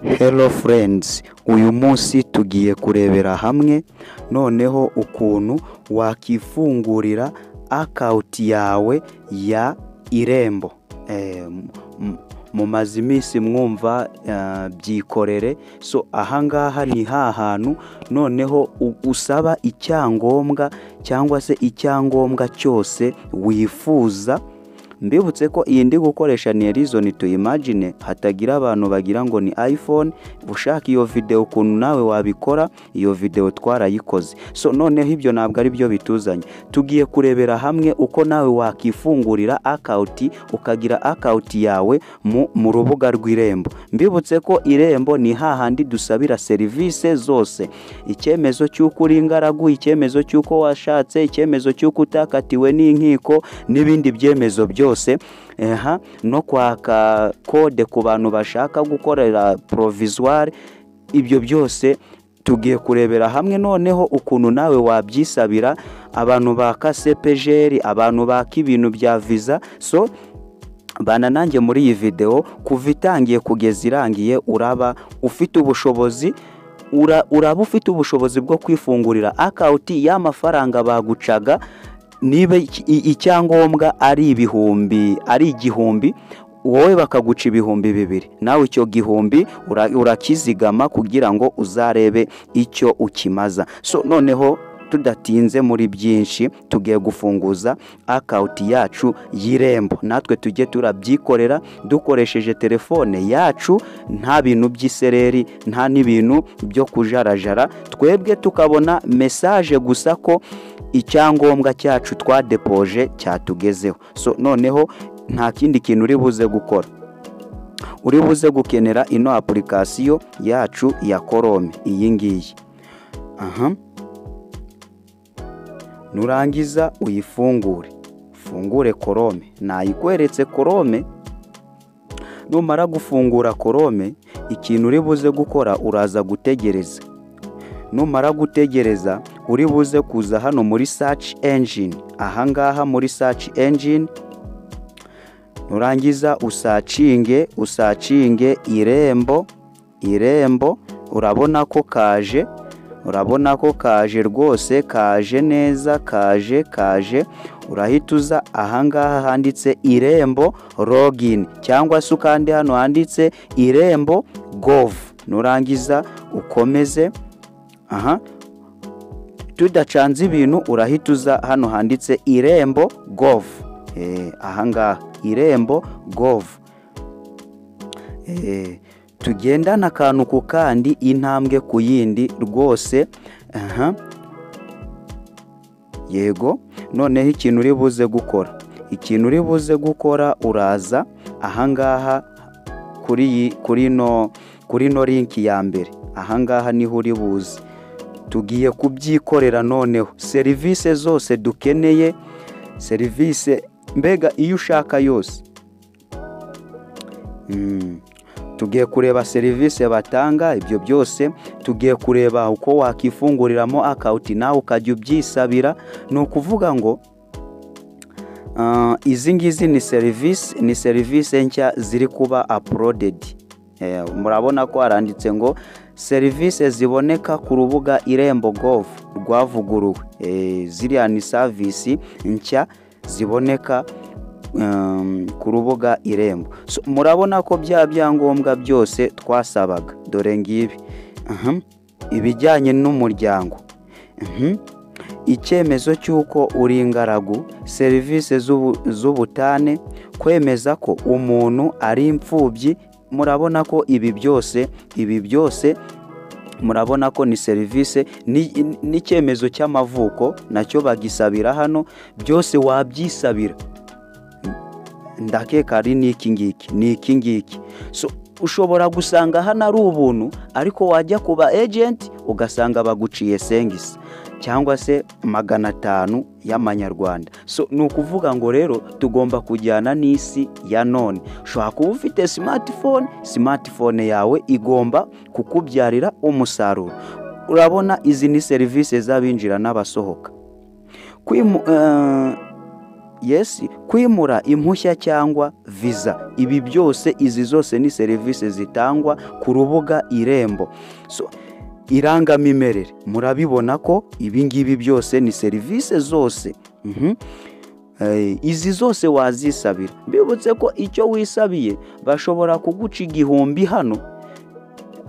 Hello friends, uyu munsi tugiye kurebera hamwe noneho ukuntu wakifungurira account yawe ya Irembo. Mumaze iminsi mwumva byikorere, so ahangaha ni hantu noneho usaba icyangombwa cyangwa se icyangombwa cyose wifuza. Mbibutse ko iyi ndi gukoresha ni reason to imagine, hatagira abantu bagira ngo ni iPhone. Ushaka iyo video ukuntu nawe wabikora, iyo video twarayikoze. So noneho ibyo ntabwo ari byo bituzanye, tugiye kurebera hamwe uko nawe wakifungurira account, ukagira account yawe mu rubuga rw'Irembo. Mbibutse ko Irembo ni hahandi dusabira service zose: icyemezo cy'uko uri ingaragu, icyemezo cy'uko washatse, icyemezo cy'uko utakatiwe n'inkiko n'ibindi byemezo byose. No kwaka code ku bantu bashaka gukorera provisoire. Ibyo byose tugiye kurebera hamwe noneho ukuntu nawe wabyisabira. Abantu baka CPGR, abantu baka ibintu bya visa. So bana nanjye muri iyi video kuva itangiye kugeza irangiye, uraba ufite ubushobozi uraba ufite ubushobozi bwo kwifungurira account y'amafaranga bagucaga. Niba icyangombwa ari igihumbi, wowe bakaguca ibihumbi 2, nawe icyo gihumbi urakizigama kugira ngo uzarebe icyo ukimaza. So noneho tudatinze muri byinshi, tugiye gufunguza account yacu y'Irembo. Natwe tujye turabyikorera dukoresheje telefone yacu, nta bintu by'isereri, nta n'ibintu byo kujarajara. Twebwe tukabona message gusa ko icyangombwa cyacu twadepoje cyatugezeho. So noneho nta kindi kintu uri buze gukora, uri buze gukenera ino application yacu ya Chrome iyi ngiyi. Nurangiza ufungure Chrome. Nayikweretse Chrome. Numara gufungura Chrome, ikintu uri buze gukora, uraza gutegereza. Numara gutegereza, uri buze kuza hano muri search engine. Ahangaha muri search engine, nurangiza usacinge Irembo. Urabona ko kaje rwose, kaje neza, kaje. Urahituza ahangaha handitse Irembo login, cyangwa se ukandi hano handitse Irembo gov. Nurangiza ukomeze. Tudacanze ibintu, urahituza hano handitse Irembo gov. Ahangaha Irembo gov. Tugendana akantu ku kandi, intambwe ku yindi rwose. Yego. Noneho ikintu uri buze gukora, uraza ahangaha kuri no link ya mbere. Ahangaha niho uri buze. Tugiye kubyikorera noneho service zose dukeneye, service mbega iyo ushaka yose. Tugiye kureba service batanga, ibyo byose tugiye kureba uko wakifunguriramo account nawe ukajya ubyisabira. No kuvuga ngo izi ngizi ni service nshya ziri kuba uploaded. Murabona ko aranditse ngo service ziboneka ku rubuga Irembo gov rwavuguruwe. Ziriya ni service nshya ziboneka ku rubuga Irembo. So murabona ko bya byangombwa byose twasabaga, dore ngibi. Ibijyanye n'umuryango, icyemezo cy'uko uri ingaragu, service z'ubutane, kwemeza ko umuntu ari imfubyi. Murabona ko ibi byose murabona ko ni service, n'icyemezo cy'amavuko nacyo bagisabira hano. Byose wabyisabira. Ndakeka ari ni iki ngiki. So ushobora gusanga hano ari ubuntu, ariko wajya kuba agent ugasanga baguciye sengisi cyangwa se 500 y'amanyarwanda. So nukuvuga ngo rero tugomba kujyana n'isi ya none. Ushobora kuba ufite smartphone yawe igomba kukubyarira umusaruro. Urabona izi ni service z'abinjira n'abasohoka. yes, kwimura impushya cyangwa visa. Ibi byose, izi zose ni serivisi zitangwa ku rubuga Irembo. So irangamimerere, murabibona ko ibi ngibi byose ni serivisi zose. Izi zose wazisabira. Mbibutse ko icyo wisabiye bashobora kuguca 1000 hano.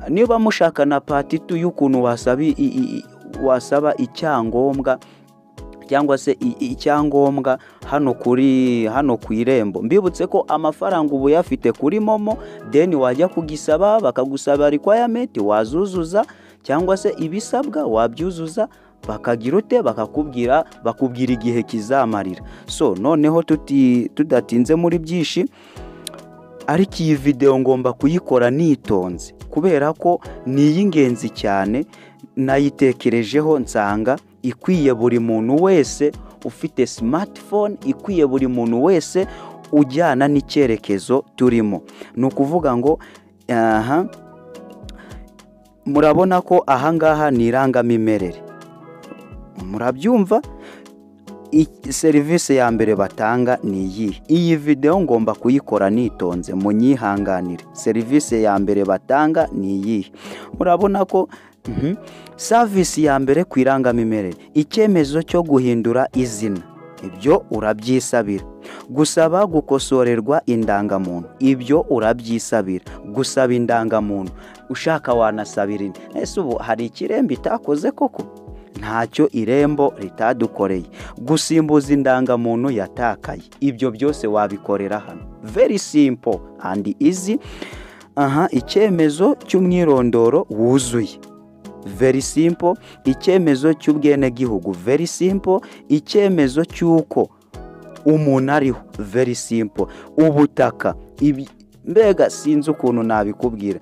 Niba mushaka na part 2 y'ukuntu wasaba icyangombwa cyangwa se icyangombwa hano ku Irembo. Mbibutse ko amafaranga ubu yafite kuri Momo, then wajya kugisaba bakagusaba requirement wazuzuza cyangwa se ibisabwa wabyuzuza, bakagira ute bakubwira igihe kizamarira. So noneho tudatinze muri byinshi, ariko iyi video ngomba kuyikora nitonze kubera ko ni y'ingenzi cyane. Nayitekerejeho nsanga ikwiye buri muntu wese ufite smartphone, ikwiye buri muntu wese ujyana n'icyerekezo turimo. Ni ukuvuga ngo murabona ko ahangaha ni irangamimerere, murabyumva. Serivisi ya mbere batanga ni iyi video ngomba kuyikora nitonze, munyihanganire. Serivisi ya mbere batanga ni iyi. Murabona ko service ya mbere ku irangamimerere, icyemezo cyo guhindura izina, ibyo urabyisabira. Gusaba gukosorerwa indangamuntu, ibyo urabyisabira. Gusaba indangamuntu, ushaka wanasabira indi. Ese ubu hari ikirembo itakoze koko? Ntacyo Irembo ritadukoreye. Gusimbuza indangamuntu yatakaye, ibyo byose wabikorera hano. Very simple and easy. Icyemezo cy'umwirondoro wuzuye, very simple. Icyemezo cy'ubwenegihugu, very simple. Icyemezo cy'uko umuntu ariho, very simple. Ubutaka, mbega sinzi ukuntu nabikubwira.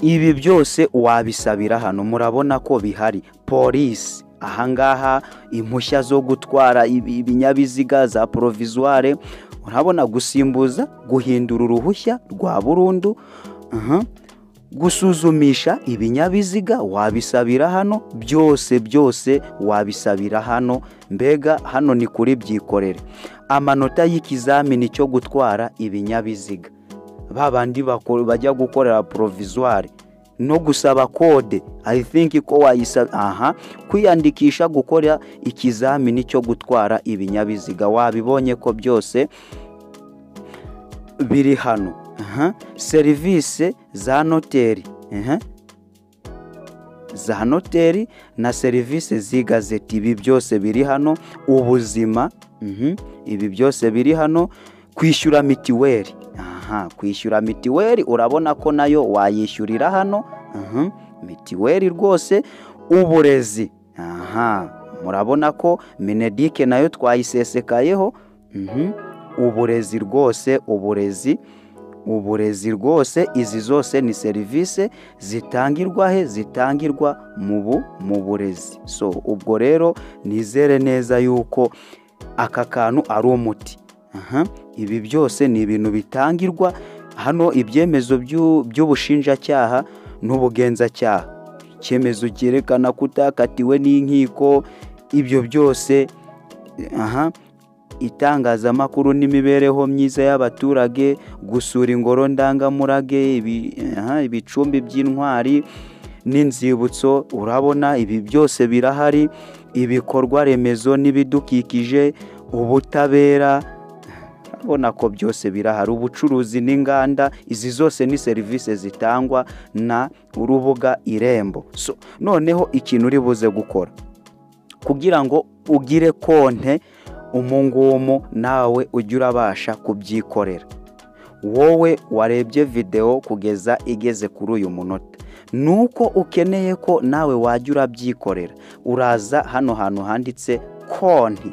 Ibi byose wabisabira hano, murabona ko bihari. Police, ahangaha impushya zo gutwara ibinyabiziga za provisoire, urabona. Gusimbuza, guhindura uruhushya rwa burundu, gusuzumisha ibinyabiziga wabisabira hano. Byose wabisabira hano. Mbega hano ni kuri byikorere. Amanota y'ikizamini cyo gutwara ibinyabiziga, babandi bajya gukorera provisoire, no gusaba code. I think ko wayisaba. Kwiyandikisha gukora ikizamini cyo gutwara ibinyabiziga, wabibonye ko byose biri hano. Serivisi za noteri, za noteri na serivisi z'igazeti, ibi byose biri hano. Ubuzima, ibi byose biri hano. Kwishyura mitiweli, kwishyura mitiweli urabona ko nayo wayishyurira hano. Mitiweli rwose. Uburezi, murabona ko Minedike nayo twayisesekayeho. Uburezi rwose, uburezi rwose. Izi zose ni serivisi zitangirwa zitangirwa mu burezi. So ubwo rero nizere neza yuko aka kantu ari umuti. Ibi byose ni ibintu bitangirwa hano. Ibyemezo by'ubushinjacyaha n'ubugenzacyaha, icyemezo cyerekana kutakatiwe n'inkiko, ibyo byose. Itangazamakuru n'imibereho myiza y'abaturage, gusura ingoro ndangamurage, ibicumbi by'intwari n'inzibutso, urabona ibi byose birahari. Ibikorwa remezo n'ibidukikije, ubutabera, urabona ko byose birahari. Ubucuruzi n'inganda, izi zose ni serivisi zitangwa na urubuga Irembo. So noneho ikintu uri buze gukora kugira ngo ugire konte umungumu nawe ujye urabasha kubyikorera, wowe warebye video kugeza igeze kuri uyu munota, nuko ukeneye ko nawe wajya urabyikorera, uraza hano hantu handitse konti.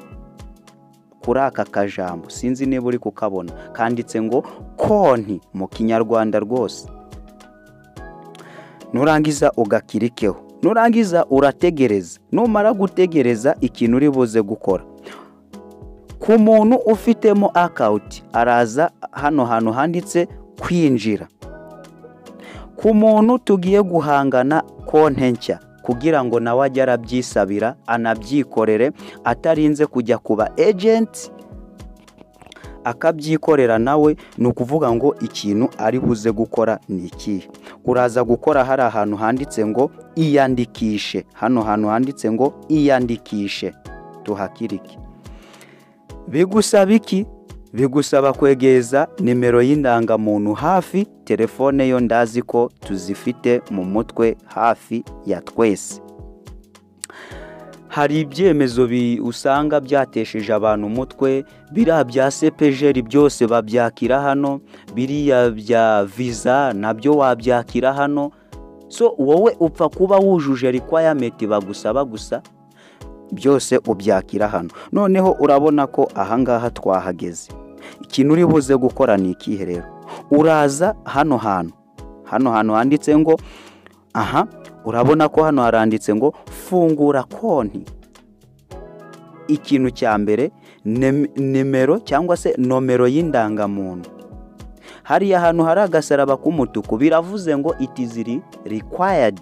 Kuri aka kajambo sinzi niba uri kukabona kanditse ngo konti mu Kinyarwanda rwose. Nurangiza ugakirikeho, nurangiza urategereza. Numara gutegereza, ikintu uri buze gukora, ku muntu ufitemo account araza hano hantu handitse kwinjira. Ku muntu tugiye guhangana konti nshya, kugira ngo nawe ajye arabyisabira anabyikorere atarinze kujya kuba agent akabyikorera nawe. ni ukuvuga ngo ikintu ari buze gukora ni ikihe? uraza gukora hari ahantu handitse ngo iyandikishe. hano hantu handitse ngo iyandikishe tuhakirike. bigusaba iki? bigusaba kwegeza nimero y'indangamuntu hafi. telefone yo ndazi ko tuzifite mu mutwe hafi ya twese. hari ibyemezo usanga byatesheje abantu umutwe, biriya bya CPGR byose babyakira hano, biriya bya visa nabyo wabyakira hano. so wowe upfa kuba wujuje requirement bagusaba gusa, byose ubyakira hano. noneho urabona ko ahangaha twahageze. ikintu uri buze gukora ni ikihe rero? uraza hano hantu handitse ngo urabona ko hano haranditse ngo fungura konti. ikintu cya mbere nimero cyangwa se nomero y'indangamuntu. hariya hantu hari agasaraba k'umutuku biravuze ngo it is required.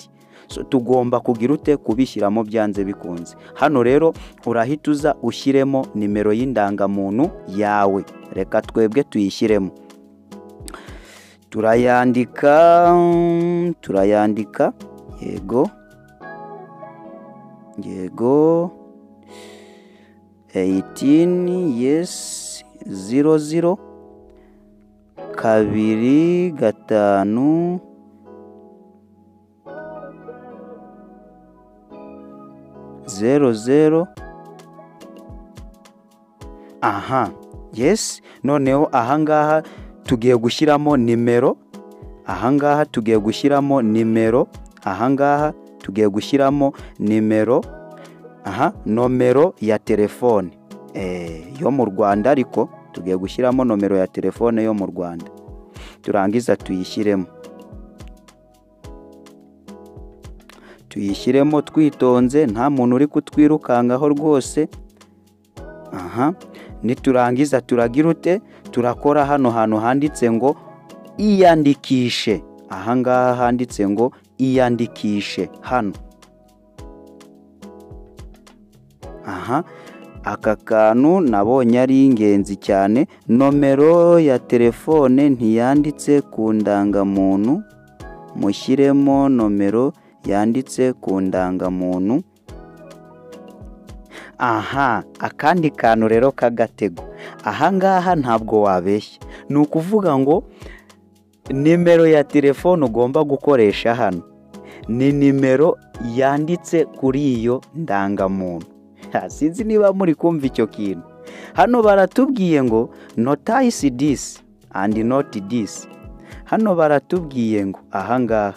so tugomba kugira ute? kubishyiramo byanze bikunze. hano rero urahita uza ushyiremo nimero y'indangamuntu yawe. reka twebwe tuyishyiremo. turayandika yego 18 yes 00 2 5 00. yes. noneho ahangaha tugiye gushyiramo nimero. ahangaha tugiye gushyiramo nimero. ahangaha tugiye gushyiramo nimero. nomero ya telefone yo mu Rwanda, ariko tugiye gushyiramo nomero ya telefone yo mu Rwanda. turangiza tuyishyiremo twitonze, nta muntu uri kutwirukangaho rwose. niturangiza turagira ute? turakora hano hantu handitse ngo iyandikishe. ahangaha handitse ngo iyandikishe hano. aka kantu nabonye ari ingenzi cyane. nomero ya telefone ntiyanditse ku ndangamuntu, mushyiremo nomero yanditse ku ndangamuntu. akandi kantu rero k'agatego. ahangaha ntabwo wabeshya. ni ukuvuga ngo nimero ya telefone ugomba gukoresha hano ni nimero yanditse kuri iyo ndangamuntu. sinzi niba muri kumva icyo kintu. hano baratubwiye ngo notice this and not this. hano baratubwiye ngo ahangaha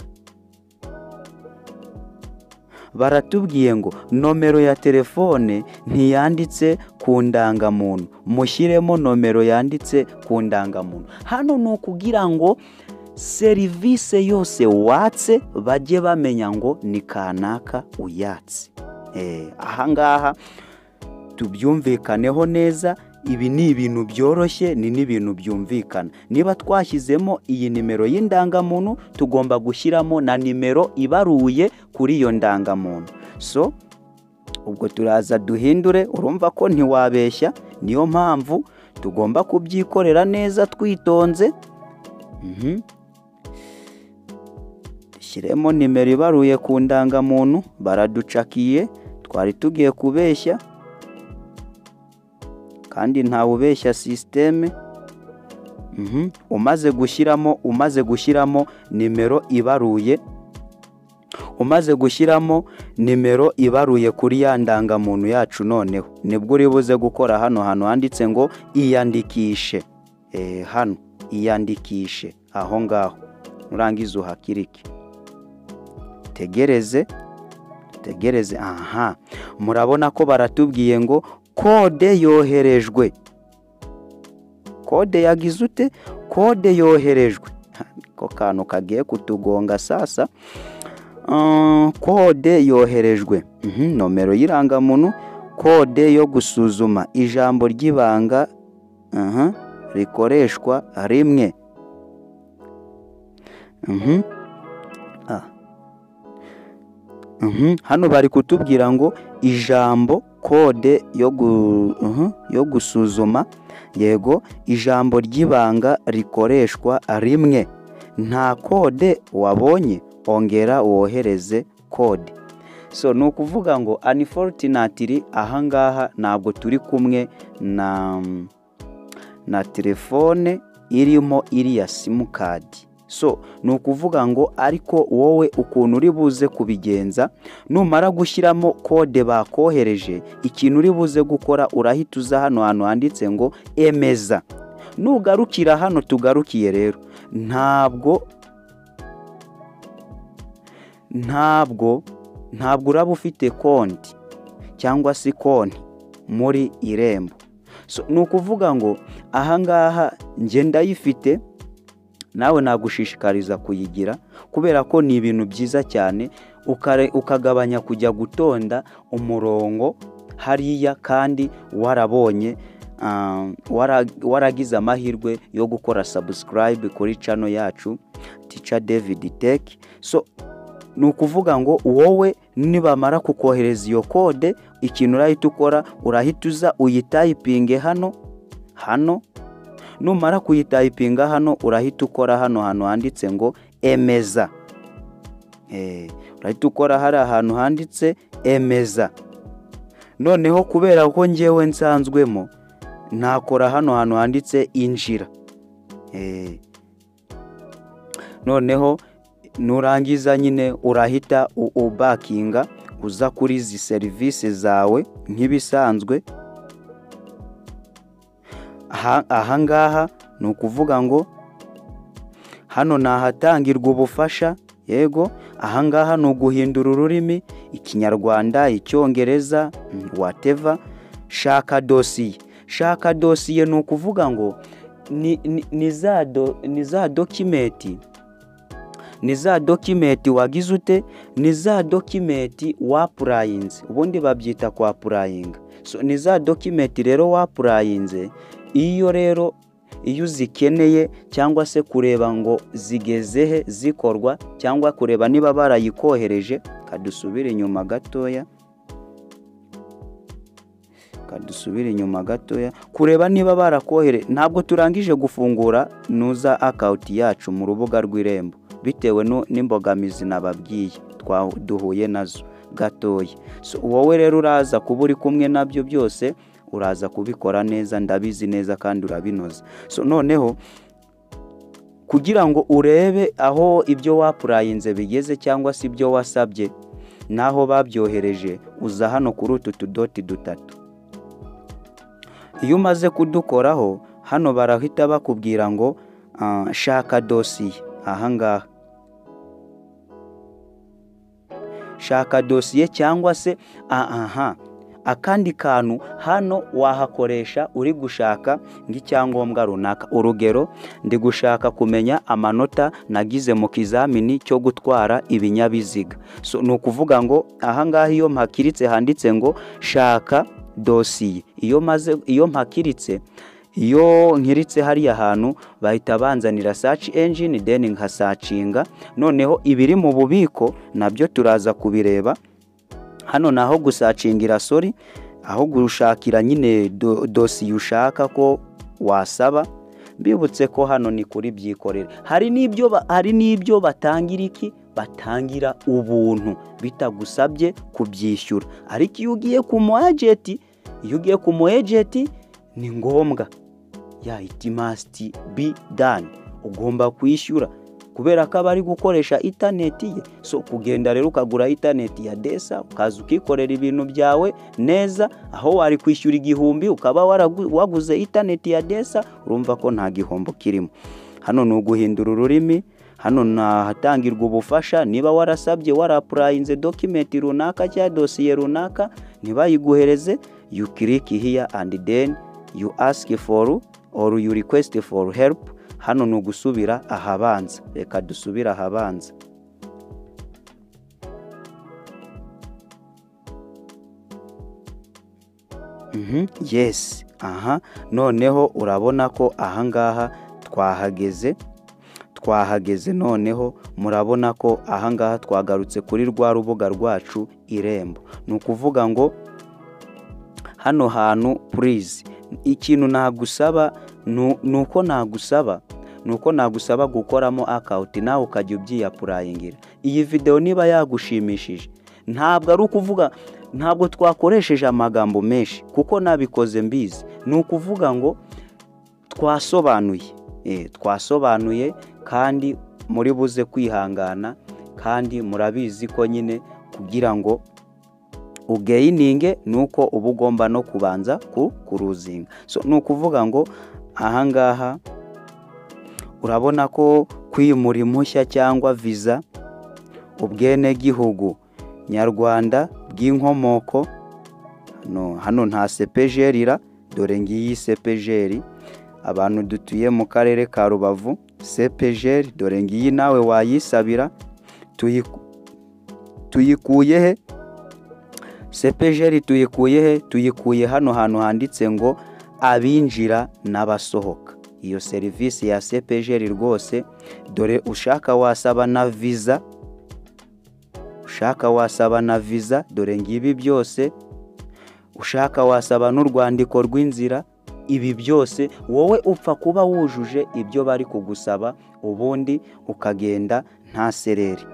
baratubwiye ngo nomero ya telefone ntiyanditse ku ndangamuntu, mushyiremo nomero yanditse ku ndangamuntu. hano ni ukugira ngo serivisi yose watse bajye bamenya ngo ni kanaka uyatse. ahangaha tubyumvikaneho neza. ibi ni ibintu byoroshye, ni n'ibintu byumvikana. niba twashyizemo iyi nimero y'indangamuntu, tugomba gushyiramo na nimero ibaruye kuri iyo ndangamuntu. so ubwo turaza duhindure. urumva ko ntiwabeshya, niyo mpamvu tugomba kubyikorera neza twitonze. shyiremo nimero ibaruye ku ndangamuntu. baraducakiye, twari tugiye kubeshya kandi ntawe ubeshya systeme. umaze gushyiramo nimero ibaruye, kuri ya ndangamuntu yacu, noneho nibwo uri buze gukora hano hantu handitse ngo iyandikishe. hano iyandikishe aho ngaho, nurangiza uhakirike. tegereze. murabona ko baratubwiye ngo kode yoherejwe. kode yagize ute? kode yoherejwe. ko kantu kagiye kutugonga sasa. kode yoherejwe. nomero y'irangamuntu, kode yo gusuzuma, ijambo ry'ibanga rikoreshwa rimwe. hano bari kutubwira ngo ijambo kode yo gusuzuma, yego, ijambo ry'ibanga rikoreshwa rimwe. Nta kode wabonye, ongera wohereze kode. So ni ukuvuga ngo unfortunately ahangaha ntabwo turi kumwe na telefone irimo iriya simukadi. So ni ukuvuga ngo ariko wowe ukuntu uri buze kubigenza, numara gushyiramo kode bakohereje, ikintu uri buze gukora urahita uza hano hantu handitse ngo emeza. Nugarukira hano tugarukiye rero, ntabwo uraba ufite konti cyangwa se konti muri Irembo. So ni ukuvuga ngo ahangaha njye ndayifite, nawe nagushishikariza kuyigira kubera ko ni ibintu byiza cyane, ukagabanya kujya gutonda umurongo hariya kandi warabonye waragize amahirwe yo gukora subscribe kuri channel yacu Teacher David Tech. So ni ukuvuga ngo wowe nibamara kukohereza iyo kode, ikintu urahita ukora, urahita uza uyitayipinge hano. Numara kuyitayipinga hano, urahita ukora hano handitse ngo emeza. Urahita ukora hari ahantu handitse emeza. Noneho kubera ko njyewe nsanzwemo, nakora hano handitse injira. Noneho nurangiza nyine urahita ubakinga, uza kuri izi serivisi zawe nk'ibisanzwe. Ahangaha ni ukuvuga ngo hano nahatangirwa ubufasha, yego. Ahangaha ni uguhindura ururimi, Ikinyarwanda, Icyongereza, whatever. Shaka dosiye ni ukuvuga ngo ni za dokimenti wagize ute, ni za dokimenti wapurayinze, ubundi babyita kwa purayinga. So ni za dokimenti rero wapurayinze, iyo uzikeneye cyangwa se kureba ngo zigezehe zikorwa, cyangwa kureba niba barayikohereje, kadusubire inyuma gatoya, kureba niba barakohere. Ntabwo turangije gufungura nuza account yacu mu rubuga rw'Irembo bitewe n'imbogamizi nababwiye duhuye nazo gatoya. So wowe rero uraza kuba uri kumwe nabyo byose, uraza kubikora neza, ndabizi neza kandi urabinoza. So noneho kugira ngo urebe aho ibyo wapurayinze bigeze cyangwa se ibyo wasabye naho babyohereje, uza hano kuri utu tudoti dutatu. Iyo umaze kudukoraho hano barahita bakubwira ngo shaka dosiye. Ahangaha shaka dosiye cyangwa se akandi kantu hano wahakoresha uri gushaka nk'icyangombwa runaka. Urugero, ndi gushaka kumenya amanota nagize mu kizamini cyo gutwara ibinyabiziga. So ni ukuvuga ngo ahangaha iyo mpakiritse handitse ngo shaka dosiye, iyo mpakiritse, iyo nkiritse hariya hantu bahita banzanira search engine, then nkasacinga. Noneho ibiri mu bubiko nabyo turaza kubireba. Hano naho gusacingira, aho gushakira nyine dosiye ushaka ko wasaba. Mbibutse ko hano ni kuri byikorere. Hari n'ibyo batangira ubuntu bitagusabye kubyishyura. Ariko iyo ugiye ku mu agent ni ngombwa, it must be done, ugomba kwishyura kubera ko abari gukoresha internet ye. So kugenda rero ukagura internet ya desa, ukaza ukikorera ibintu byawe neza, aho wari kwishyura 1000 ukaba waguze internet ya desa, urumva ko nta gihombo kirimo. Hano ni uguhindura ururimi, hano nahatangirwa ubufasha. Niba warasabye warapurayinze dokumenti runaka cyangwa dosiye runaka ntibayiguhereze, you click here and then you ask for or you request for help. Hano ni ugusubira ahabanza. Reka dusubira ahabanza. Yes. Noneho urabona ko ahangaha twahageze noneho murabona ko ahangaha twagarutse kuri rwa rubuga rwacu Irembo. Ni ukuvuga ngo hano hantu please ikintu nagusaba nuko nagusaba gukoramo account nawe ukajya ubyiyapurayingira. Iyi video niba yagushimishije, ntabwo ari ukuvuga, ntabwo twakoresheje amagambo menshi kuko nabikoze mbizi. Ni ukuvuga ngo twasobanuye kandi muri buze kwihangana, kandi murabizi ko nyine kugira ngo ugayininge nuko uba ugomba no kubanza kuruzinga. So ni ukuvuga ngo ahangaha urabona ko kwimura impushya cyangwa visa, ubwenegihugu nyarwanda bw'inkomoko, hano nta CPGR, dore ngiyi CPGR. Abantu dutuye mu karere ka Rubavu, CPGR dore ngiyi nawe wayisabira. Tuyikuye he? CPGR tuyikuye he? Tuyikuye hano hantu handitse ngo abinjira n'abasohoka. Iyo serivisi ya CPGR rwose, dore ushaka wasaba na visa, dore ngibi byose. Ushaka wasaba n'urwandiko rw'inzira. Ibi byose wowe upfa kuba wujuje ibyo bari kugusaba, ubundi ukagenda nta sereri.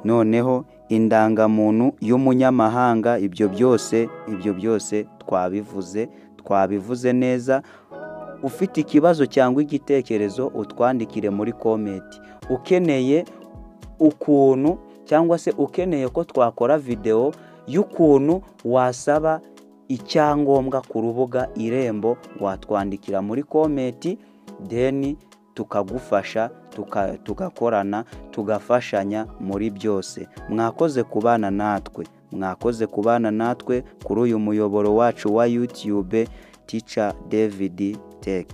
Noneho indangamuntu y'umunyamahanga, ibyo byose twabivuze neza. Ufite ikibazo cyangwa igitekerezo utwandikire muri comment. Ukeneye ukuntu cyangwa se ukeneye ko twakora video y'ukuntu wasaba icyangombwa ku rubuga Irembo, watwandikira muri comment, then tukagufasha, tugakorana, tugafashanya muri byose. Mwakoze kubana natwe kuri uyu muyoboro wacu wa YouTube Teacher David Tech.